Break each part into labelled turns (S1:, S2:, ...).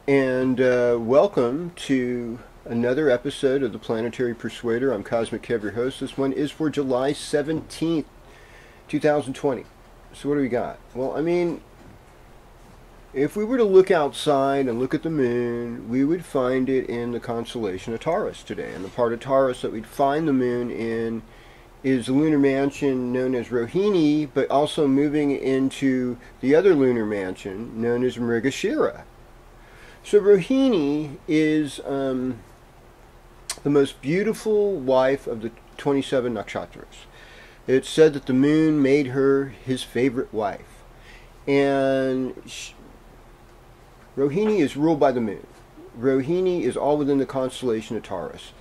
S1: And welcome to another episode of the Planetary Persuader. I'm KozMcKev, your host. This one is for July 17th, 2020. So what do we got? Well, I mean, if we were to look outside and look at the moon, we would find it in the constellation of Taurus today. And the part of Taurus that we'd find the moon in is the lunar mansion known as Rohini, but also moving into the other lunar mansion known as Mrigashira. So Rohini is the most beautiful wife of the 27 nakshatras. It's said that the moon made her his favorite wife. And Rohini is ruled by the moon. Rohini is all within the constellation of Taurus.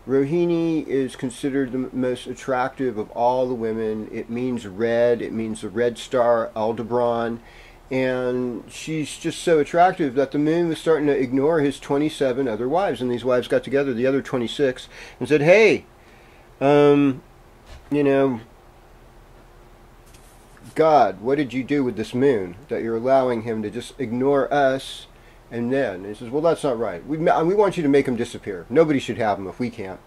S1: Rohini is considered the most attractive of all the women. It means red. It means the red star Aldebaran. And she's just so attractive that the moon was starting to ignore his 27 other wives. And these wives got together, the other 26, and said, hey, you know, God, what did you do with this moon that you're allowing him to just ignore us? And then he says, well, that's not right. We want you to make him disappear. Nobody should have him if we can't.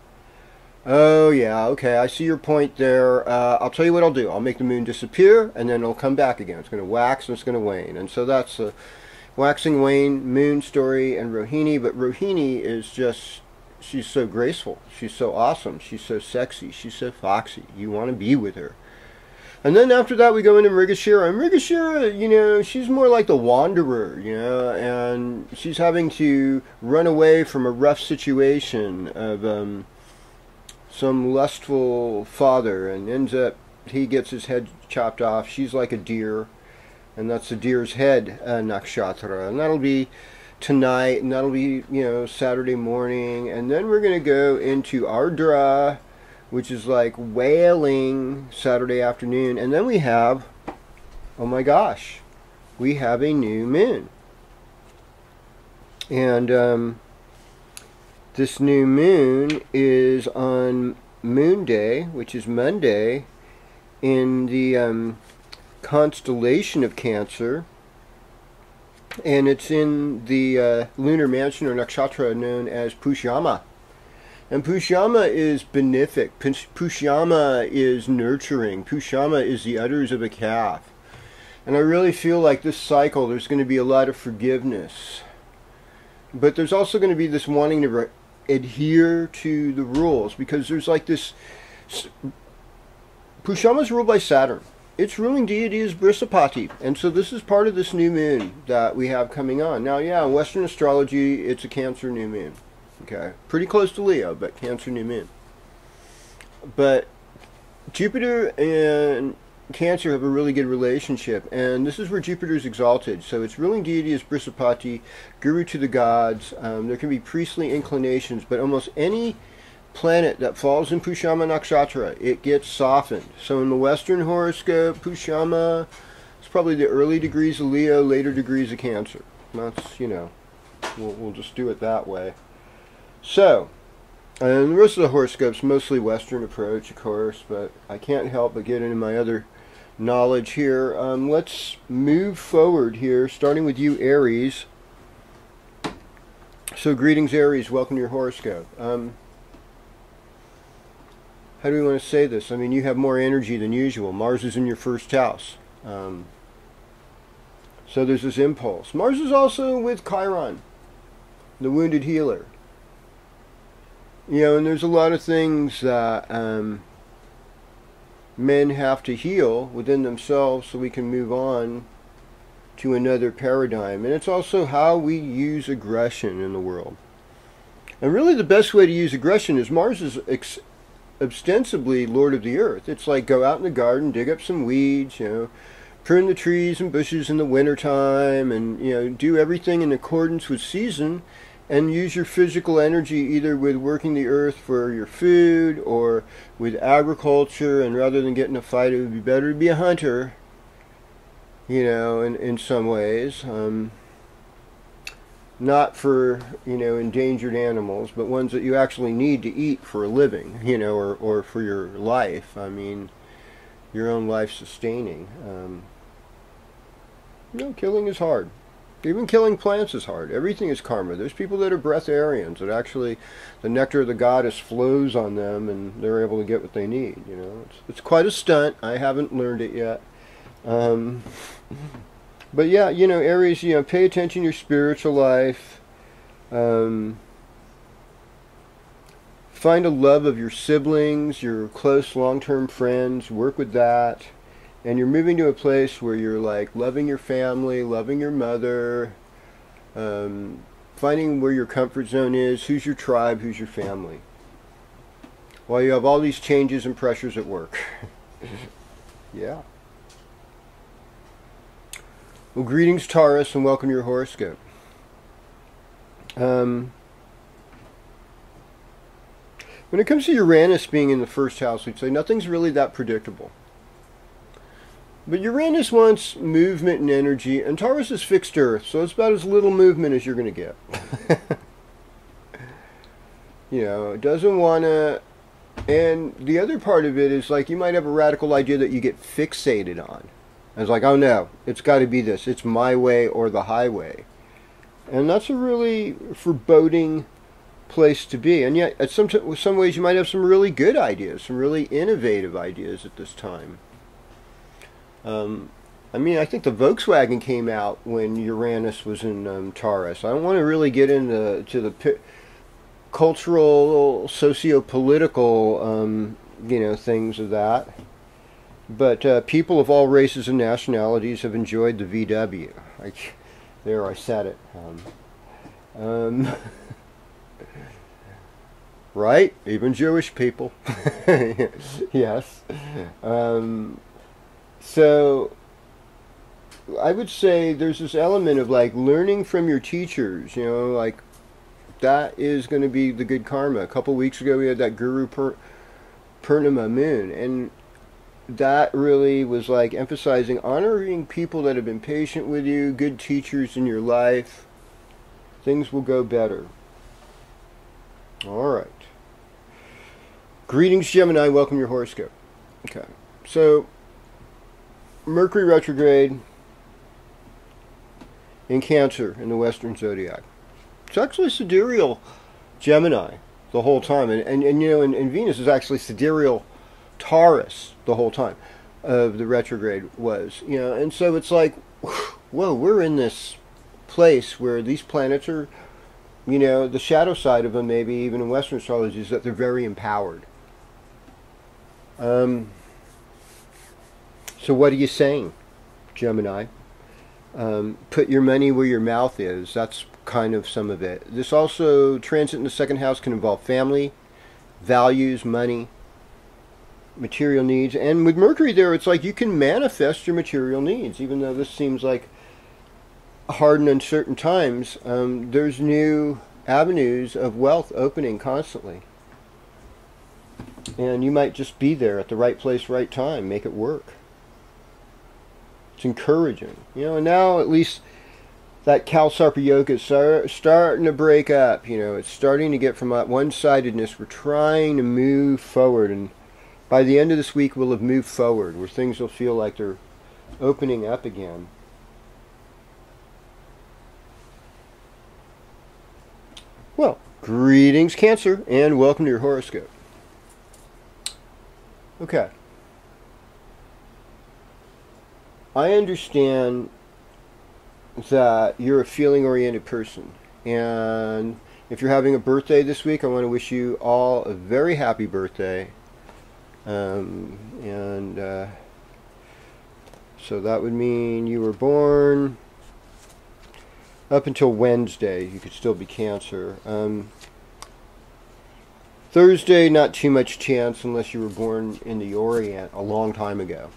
S1: Oh, yeah, okay, I see your point there. I'll tell you what I'll do. I'll make the moon disappear, and then it'll come back again. It's going to wax, and it's going to wane. And so that's the waxing, wane, moon story and Rohini. But Rohini is just, she's so graceful. She's so awesome. She's so sexy. She's so foxy. You want to be with her. And then after that, we go into Mrigashira. And Mrigashira, you know, she's more like the wanderer, you know, and she's having to run away from a rough situation of some lustful father, and ends up, he gets his head chopped off. She's like a deer, and that's the deer's head nakshatra. And that'll be tonight, and that'll be, you know, Saturday morning. And then we're going to go into Ardra, which is like wailing, Saturday afternoon. And then we have, oh my gosh, we have a new moon. And this new moon is on Moon Day, which is Monday, in the constellation of Cancer. And it's in the lunar mansion or nakshatra known as Pushyama. And Pushyama is benefic. Pushyama is nurturing. Pushyama is the udders of a calf. And I really feel like this cycle there's going to be a lot of forgiveness. But there's also going to be this wanting to adhere to the rules, because there's like this. Pushyama is ruled by Saturn. Its ruling deity is Brihaspati, and so this is part of this new moon that we have coming on. Now, yeah, in Western astrology, it's a Cancer new moon. Okay, pretty close to Leo, but Cancer new moon. But Jupiter and Cancer have a really good relationship, and this is where Jupiter is exalted. So its ruling deity is Brihaspati, guru to the gods. There can be priestly inclinations, but almost any planet that falls in Pushyama nakshatra, it gets softened. So in the Western horoscope, Pushyama is probably the early degrees of Leo, later degrees of Cancer. That's, you know, we'll just do it that way. So, and the rest of the horoscope's mostly Western approach, of course, but I can't help but get into my other knowledge here. Let's move forward here, starting with you, Aries. So greetings, Aries. Welcome to your horoscope. How do we want to say this? I mean, you have more energy than usual. Mars is in your first house. So there's this impulse. Mars is also with Chiron, the wounded healer. You know, and there's a lot of things that men have to heal within themselves so we can move on to another paradigm. And it's also how we use aggression in the world. And really the best way to use aggression is Mars is ostensibly Lord of the Earth. It's like go out in the garden, dig up some weeds, you know, prune the trees and bushes in the wintertime, and, you know, do everything in accordance with season. And use your physical energy either with working the earth for your food or with agriculture. And rather than get in a fight, it would be better to be a hunter, you know, in some ways. Not for, you know, endangered animals, but ones that you actually need to eat for a living, you know, or for your life. I mean, your own life sustaining. You know, killing is hard. Even killing plants is hard. Everything is karma. There's people that are breatharians that actually the nectar of the goddess flows on them and they're able to get what they need. You know, it's quite a stunt. I haven't learned it yet. But yeah, you know, Aries, you know, pay attention to your spiritual life. Find a love of your siblings, your close long-term friends. Work with that. And you're moving to a place where you're like loving your family, loving your mother, finding where your comfort zone is, who's your tribe, who's your family. While you have all these changes and pressures at work. Yeah. Well, greetings, Taurus, and welcome to your horoscope. When it comes to Uranus being in the first house, we'd say nothing's really that predictable. But Uranus wants movement and energy, and Taurus is fixed Earth, so it's about as little movement as you're going to get. You know, it doesn't want to... And the other part of it is, like, you might have a radical idea that you get fixated on. And it's like, oh no, it's got to be this. It's my way or the highway. And that's a really foreboding place to be. And yet, at some ways, you might have some really good ideas, some really innovative ideas at this time. I mean, I think the Volkswagen came out when Uranus was in Taurus. I don't want to really get into the cultural, socio-political, you know, things of that. But people of all races and nationalities have enjoyed the VW. There, I said it. Right? Even Jewish people. Yes. So, I would say there's this element of like learning from your teachers, you know, like that is going to be the good karma. A couple weeks ago we had that Guru Purnima moon, and that really was like emphasizing honoring people that have been patient with you, good teachers in your life. Things will go better. Alright. Greetings, Gemini. Welcome to your horoscope. Okay. So, Mercury retrograde in Cancer in the Western Zodiac. It's actually sidereal Gemini the whole time. And you know, and Venus is actually sidereal Taurus the whole time of the retrograde was. You know, and so it's like, whoa, we're in this place where these planets are, you know, the shadow side of them, maybe even in Western astrology, is that they're very empowered. So what are you saying, Gemini? Put your money where your mouth is. That's kind of some of it. This also, transit in the second house can involve family, values, money, material needs. And with Mercury there, it's like you can manifest your material needs. Even though this seems like hard and uncertain times, there's new avenues of wealth opening constantly. And you might just be there at the right place, right time, make it work. It's encouraging. You know, and now at least that Cal-Sarpa Yoga is starting to break up. You know, it's starting to get from that one-sidedness. We're trying to move forward. And by the end of this week, we'll have moved forward, where things will feel like they're opening up again. Well, greetings, Cancer, and welcome to your horoscope. Okay. I understand that you're a feeling-oriented person, and if you're having a birthday this week, I want to wish you all a very happy birthday. So that would mean you were born up until Wednesday. You could still be Cancer. Thursday, not too much chance unless you were born in the Orient a long time ago.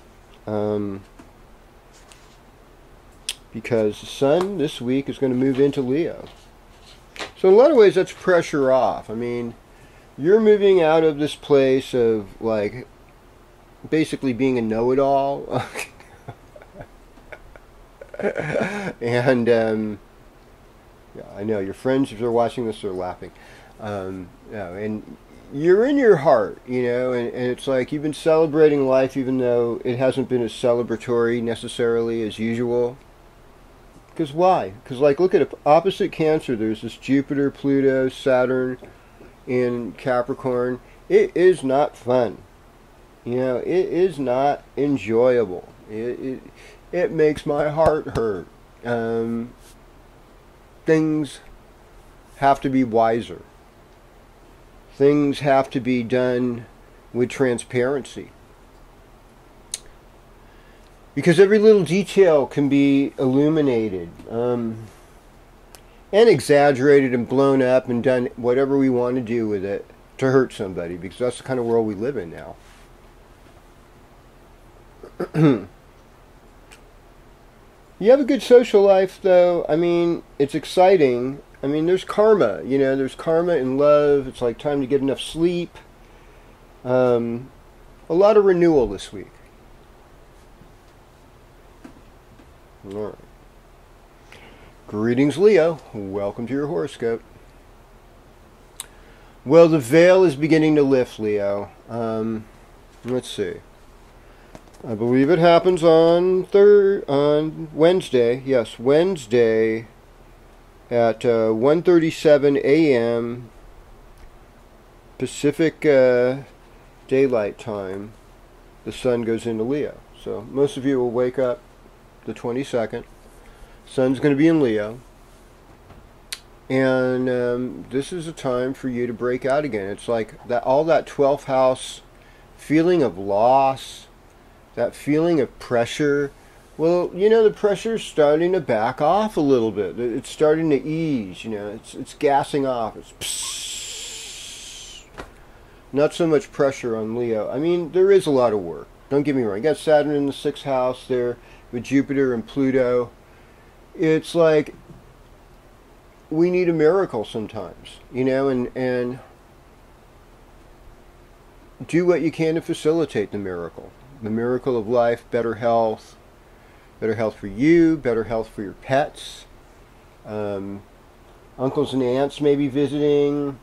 S1: Because the Sun this week is going to move into Leo. So in a lot of ways that's pressure off. I mean, you're moving out of this place of like basically being a know-it-all. And yeah, I know your friends, if they're watching this, are laughing. And you're in your heart, you know, and it's like you've been celebrating life even though it hasn't been as celebratory necessarily as usual. Because why? Because, like, look at it. Opposite Cancer, there's this Jupiter, Pluto, Saturn in Capricorn. It is not fun. You know, it is not enjoyable. It makes my heart hurt. Things have to be wiser. Things have to be done with transparency. Because every little detail can be illuminated and exaggerated and blown up and done whatever we want to do with it to hurt somebody, because that's the kind of world we live in now. You have a good social life, though. I mean, it's exciting. I mean, there's karma. You know, there's karma in love. It's like time to get enough sleep. A lot of renewal this week. All right. Greetings, Leo. Welcome to your horoscope. Well, the veil is beginning to lift, Leo. Let's see. I believe it happens on Wednesday. Yes, Wednesday at 1:37 a.m. Pacific Daylight Time. The sun goes into Leo. So most of you will wake up the 22nd. Sun's going to be in Leo. And this is a time for you to break out again. It's like that, all that 12th house feeling of loss, that feeling of pressure. Well, you know, the pressure's starting to back off a little bit. It's starting to ease, you know. It's gassing off. It's psst. Not so much pressure on Leo. I mean, there is a lot of work. Don't get me wrong. You got Saturn in the 6th house there with Jupiter and Pluto. It's like we need a miracle sometimes, you know, and do what you can to facilitate the miracle. The miracle of life, better health for you, better health for your pets. Uncles and aunts may be visiting.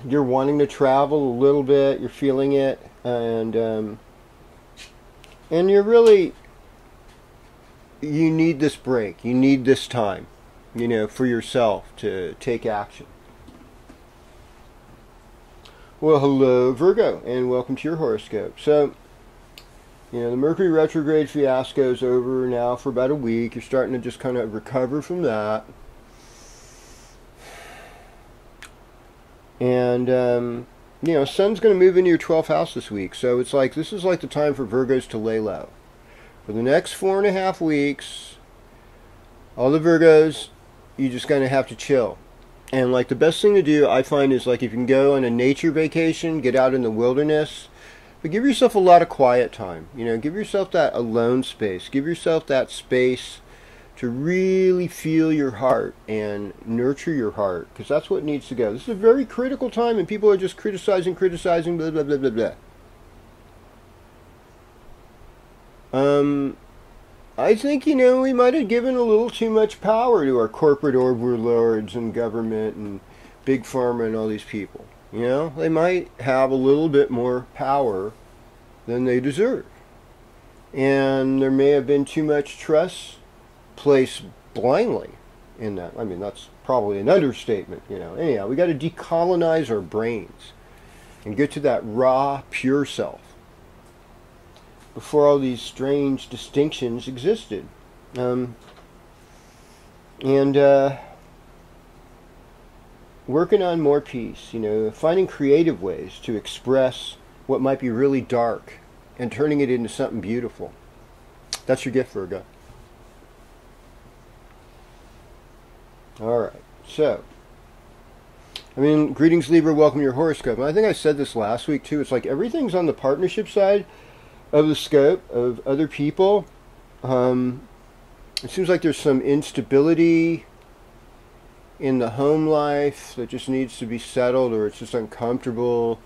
S1: You're wanting to travel a little bit. You're feeling it, and you're really, you need this break. You need this time, you know, for yourself to take action. Well, hello, Virgo, and welcome to your horoscope. So, you know, the Mercury retrograde fiasco is over now for about a week. You're starting to just kind of recover from that. And, you know, Sun's going to move into your 12th house this week. So it's like, this is like the time for Virgos to lay low. For the next 4.5 weeks, all the Virgos, you're just going to have to chill. And like the best thing to do, I find, is like if you can go on a nature vacation, get out in the wilderness, but give yourself a lot of quiet time. You know, give yourself that alone space. Give yourself that space to really feel your heart and nurture your heart, because that's what needs to go. This is a very critical time, and people are just criticizing, blah, blah, blah, blah, blah. I think, you know, we might have given a little too much power to our corporate overlords and government and big pharma and all these people. You know, they might have a little bit more power than they deserve. And there may have been too much trust placed blindly in that. I mean, that's probably an understatement, you know. Anyhow, we got to decolonize our brains and get to that raw, pure self before all these strange distinctions existed. Working on more peace, you know, finding creative ways to express what might be really dark and turning it into something beautiful. That's your gift, Virgo. Alright, so, I mean, greetings, Libra, welcome to your horoscope. And I think I said this last week, too. It's like everything's on the partnership side of the scope of other people. It seems like there's some instability in the home life that just needs to be settled, or it's just uncomfortable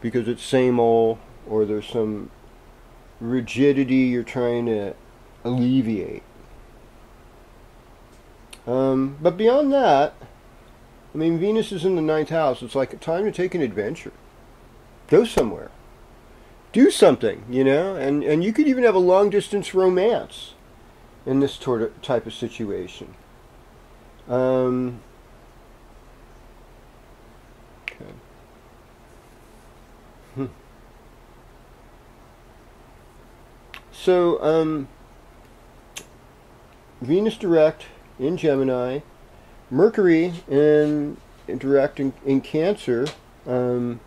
S1: because it's same old, or there's some rigidity you're trying to alleviate. But beyond that, I mean, Venus is in the 9th house. It's like a time to take an adventure. Go somewhere. Do something, you know, and you could even have a long-distance romance. in this type of situation. Okay. So, Venus direct in Gemini, Mercury in direct in Cancer, Sun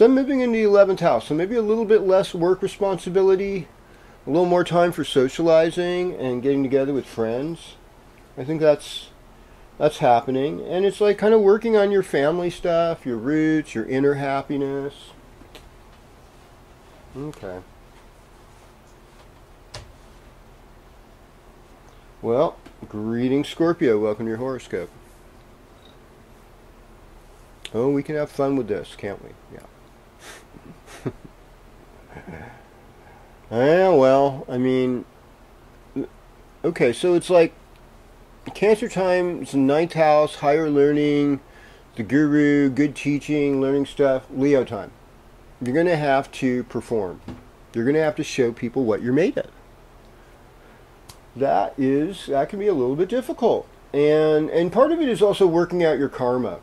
S1: moving in the 11th house, so maybe a little bit less work responsibility, a little more time for socializing and getting together with friends. I think that's happening, and it's like kind of working on your family stuff, your roots, your inner happiness. Okay. Well, greetings Scorpio, welcome to your horoscope. Oh, we can have fun with this, can't we? Yeah. Yeah, well, I mean, okay, so it's like Cancer time, it's the 9th house, higher learning, the guru, good teaching, learning stuff. Leo time. You're going to have to perform. You're going to have to show people what you're made of. That can be a little bit difficult. And part of it is also working out your karma.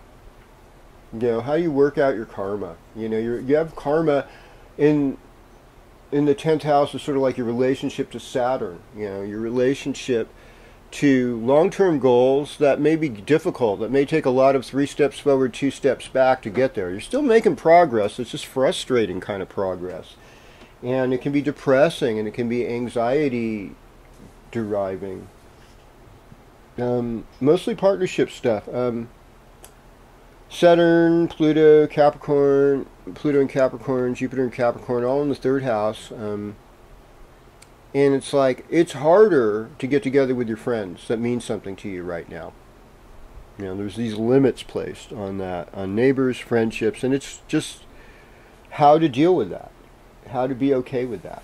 S1: You know, how you work out your karma. You know, you have karma in the 10th house is sort of like your relationship to Saturn. You know, your relationship to long-term goals that may be difficult, that may take a lot of 3 steps forward, 2 steps back to get there. You're still making progress. It's just frustrating kind of progress. And it can be depressing, and it can be anxiety deriving. Mostly partnership stuff. Saturn, Pluto, Capricorn, Pluto and Capricorn, Jupiter and Capricorn, all in the 3rd house. And it's like, it's harder to get together with your friends that mean something to you right now. You know, there's these limits placed on that, on neighbors, friendships, and it's just how to deal with that. How to be okay with that.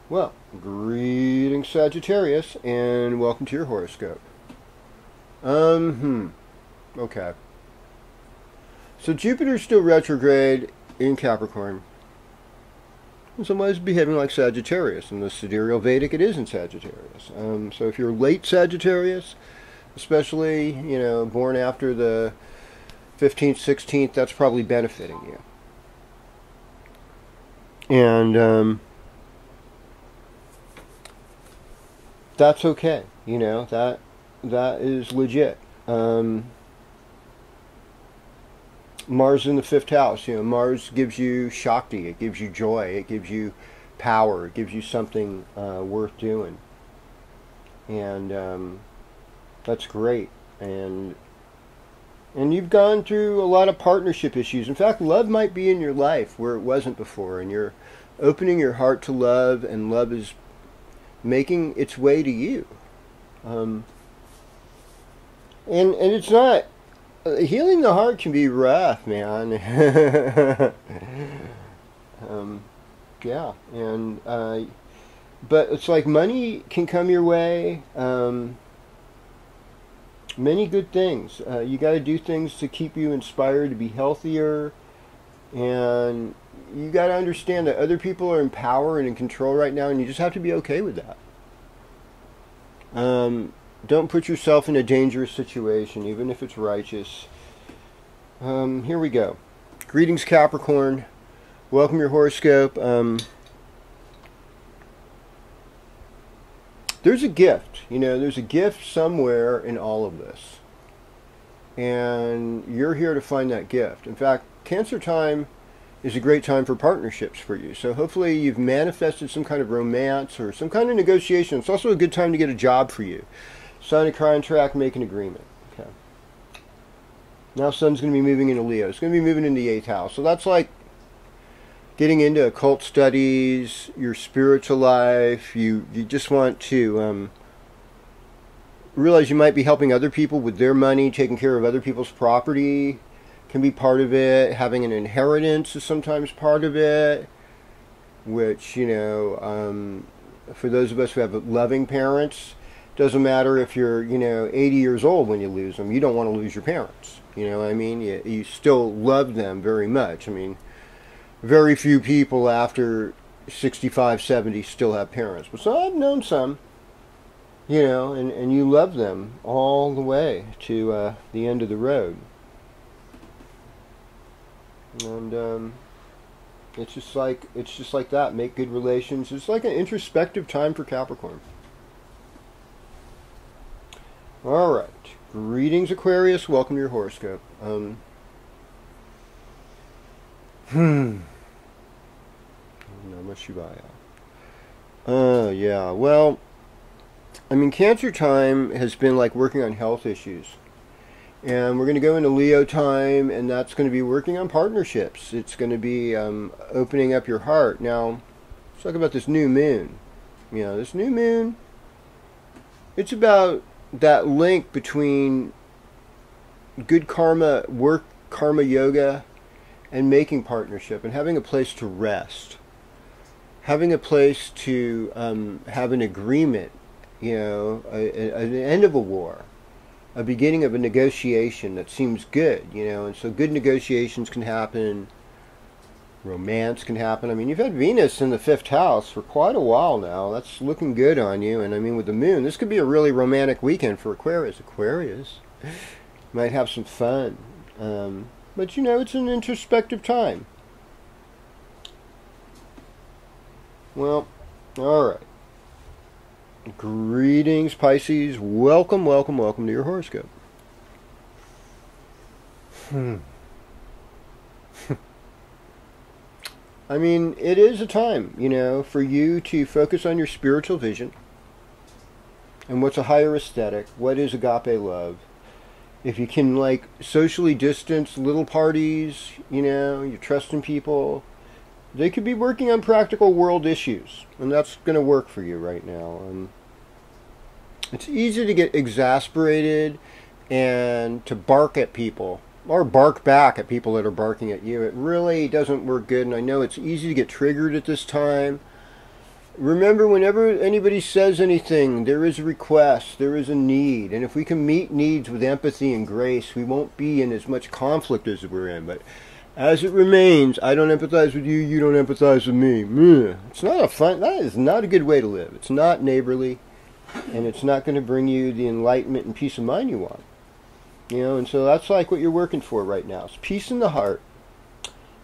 S1: Well, greetings Sagittarius, and welcome to your horoscope. Okay. So Jupiter's still retrograde in Capricorn. And somebody's behaving like Sagittarius. In the sidereal Vedic, it is in Sagittarius. So if you're late Sagittarius, especially, you know, born after the 15th, 16th, that's probably benefiting you. And that's okay. You know, that is legit. Mars in the 5th house, you know, Mars gives you Shakti, it gives you joy, it gives you power, it gives you something worth doing. And that's great. And you've gone through a lot of partnership issues. In fact, love might be in your life where it wasn't before, and you're opening your heart to love, and love is making its way to you. And it's not... healing the heart can be rough, man. Yeah, and but it's like money can come your way. Many good things. You got to do things to keep you inspired to be healthier, and you got to understand that other people are in power and in control right now, and you just have to be okay with that. Don't put yourself in a dangerous situation, even if it's righteous. Here we go. Greetings, Capricorn. Welcome your horoscope. There's a gift. You know, there's a gift somewhere in all of this. And you're here to find that gift. In fact, Cancer time is a great time for partnerships for you. So hopefully you've manifested some kind of romance or some kind of negotiation. It's also a good time to get a job for you. Sign a contract, make an agreement. Okay. Now Sun's going to be moving into Leo. It's going to be moving into the 8th house. So that's like getting into occult studies, your spiritual life. You just want to realize you might be helping other people with their money, taking care of other people's property can be part of it. Having an inheritance is sometimes part of it, which, you know, for those of us who have loving parents, doesn't matter if you're, you know, 80 years old when you lose them. You don't want to lose your parents. You know what I mean? You still love them very much. I mean, very few people after 65, 70 still have parents. But so I've known some, you know, and you love them all the way to the end of the road. And it's just like that. Make good relations. It's like an introspective time for Capricorn. All right. Greetings, Aquarius. Welcome to your horoscope. Namah Shivaya. Yeah. Well, I mean, Cancer time has been like working on health issues. And we're going to go into Leo time, and that's going to be working on partnerships. It's going to be opening up your heart. Now, let's talk about this new moon. You know, this new moon, it's about that link between good karma, work karma yoga, and making partnership, and having a place to rest. Having a place to have an agreement, you know, an end of a war. A beginning of a negotiation that seems good, you know, and so good negotiations can happen, romance can happen. I mean, you've had Venus in the 5th house for quite a while now. That's looking good on you, and I mean, with the moon, this could be a really romantic weekend for Aquarius. Aquarius might have some fun, but you know, it's an introspective time. Well, all right. Greetings, Pisces. Welcome, welcome, welcome to your horoscope. I mean, it is a time, you know, for you to focus on your spiritual vision and what's a higher aesthetic, what is agape love. If you can, like, socially distance little parties, you know, you're trusting people, they could be working on practical world issues, and that's going to work for you right now. It's easy to get exasperated and to bark at people, or bark back at people that are barking at you. It really doesn't work good, and I know it's easy to get triggered at this time. Remember, whenever anybody says anything, there is a request, there is a need, and if we can meet needs with empathy and grace, we won't be in as much conflict as we're in. But as it remains, I don't empathize with you, you don't empathize with me. It's not a fun, that is not a good way to live. It's not neighborly, and it's not going to bring you the enlightenment and peace of mind you want. You know, and so that's like what you're working for right now. It's peace in the heart.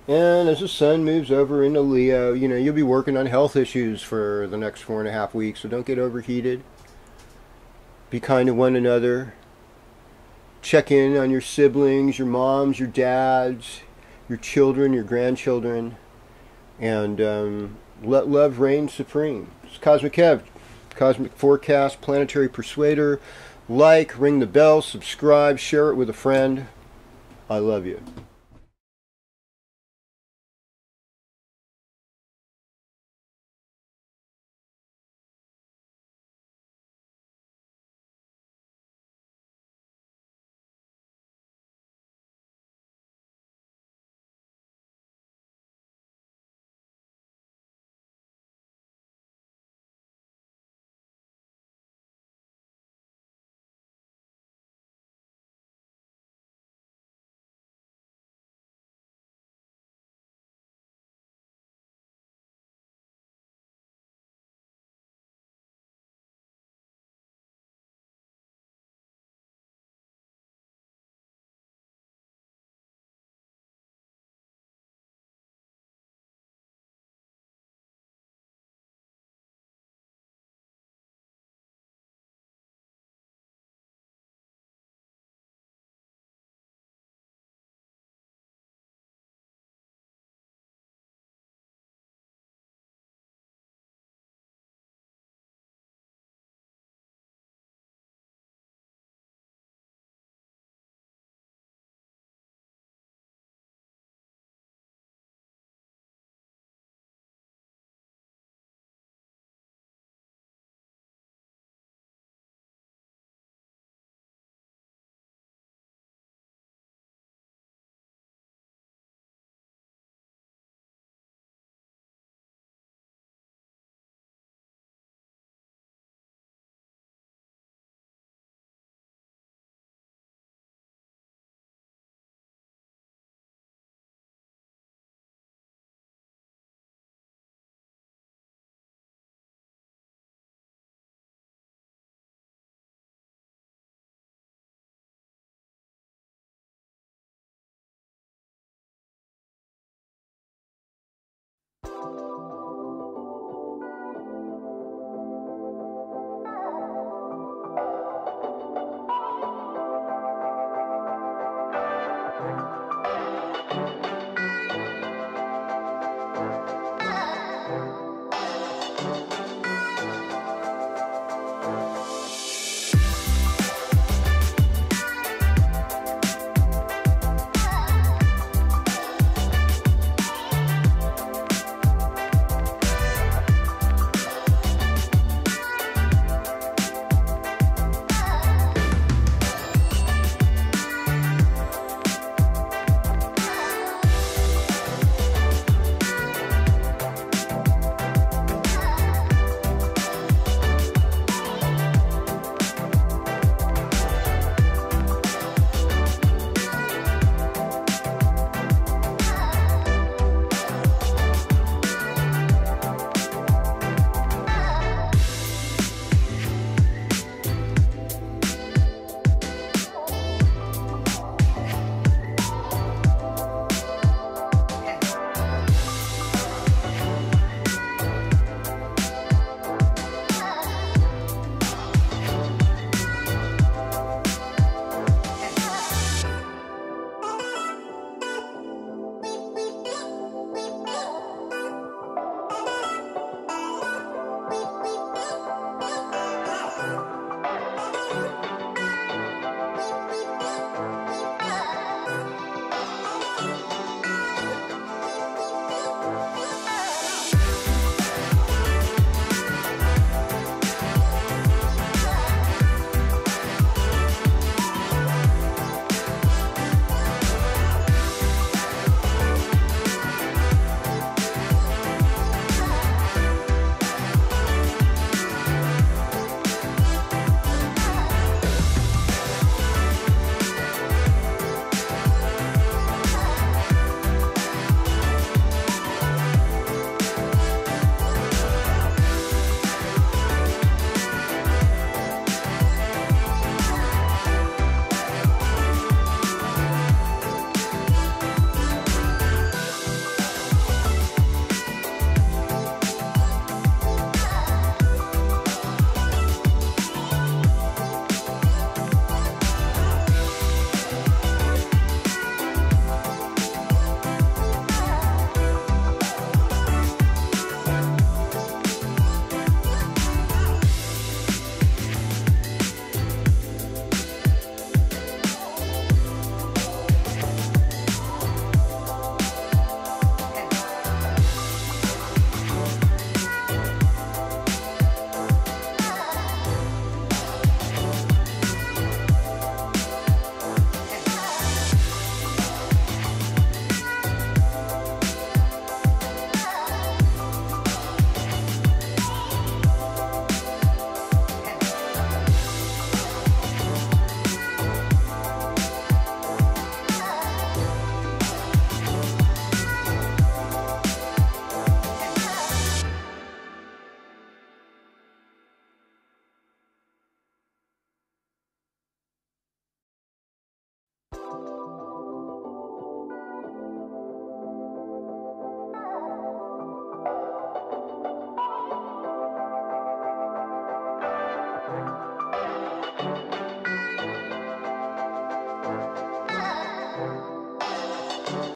S1: And as the sun moves over into Leo, you know, you'll be working on health issues for the next 4.5 weeks, so don't get overheated. Be kind to one another. Check in on your siblings, your moms, your dads, your children, your grandchildren, and let love reign supreme. It's KozMcKev, Cosmic Forecast, Planetary Persuader. Like, ring the bell, subscribe, share it with a friend. I love you.